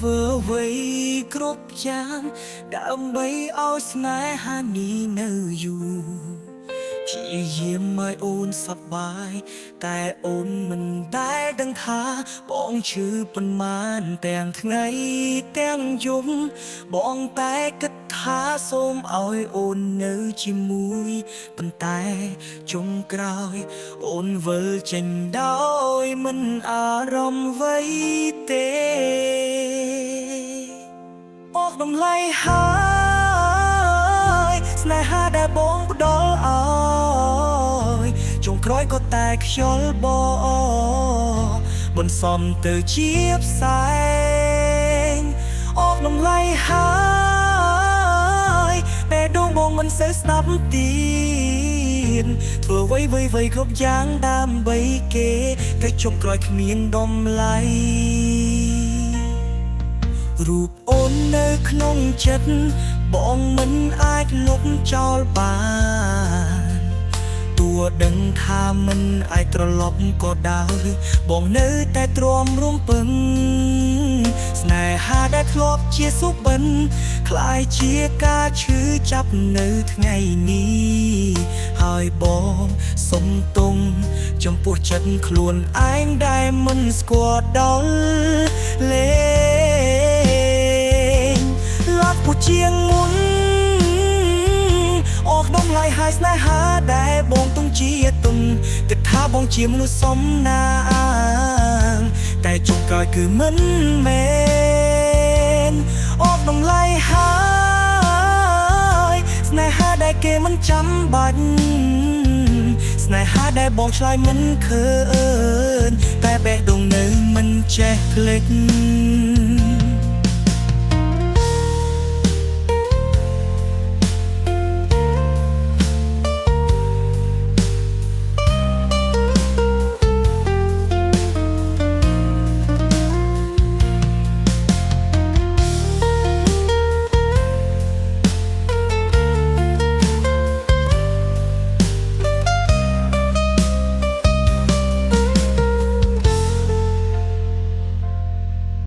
ធ្វើអ្វីគ្រប់យ៉ាងដើម្បីឲ្យស្នេហានេះនៅយូរព្យាយាមឲ្យអូនសប្បាយតែអូនមិនដែលដឹងថាបងឈឺប៉ុន្មានទាំងថ្ងៃទាំងយប់បងតែគិតថាសូមឲ្យអូននៅជាមួយប៉ុន្តែចុងក្រោយអូនវិលចេញដោយមិនអារម្មណ៍អ្វីទេអស់តម្លៃហើយស្នេហាដែលបងផ្ដល់ឲ្យចុងក្រោយក៏តែខ្យល់បន្សំទៅជាផ្សែងអស់តម្លៃហើយពេលដងបងមិនសូវស្ដាប់ទៀតធ្វើអ្វីគ្រប់យ៉ាងដើម្បីគេតែចុងក្រោយគ្មានតម្លៃរូបអូននៅក្នុងចិត្តបងមិនអាចលុបចោលបានទោះដឹងថាមិនអាចត្រឡប់ក៏ដោយបងនៅតែទ្រាំរំពឹងស្នេហាដែលធ្លាប់ជាសុបិនคล้ายជាការឈឺចាប់នៅថ្ងៃនេះហើយបងសុំទុំចំពោះចិត្តខ្លួនឯងដែលមិនស្គាល់ដល់លេលាក់ពុជាងមុនអស់តម្លៃហើយស្នេហាដែលបងទង់ជាទុនគិតថាបងជាមនុស្សសំណាងតែចុងក្រោយគឺមិនមែនអស់តម្លៃហើយស្នេហាដែលគេមិនចាំបាច់ស្នេហាដែលបងឆ្លើយមិនឃើញតែបេះដូងនៅមិនចេះភ្លេច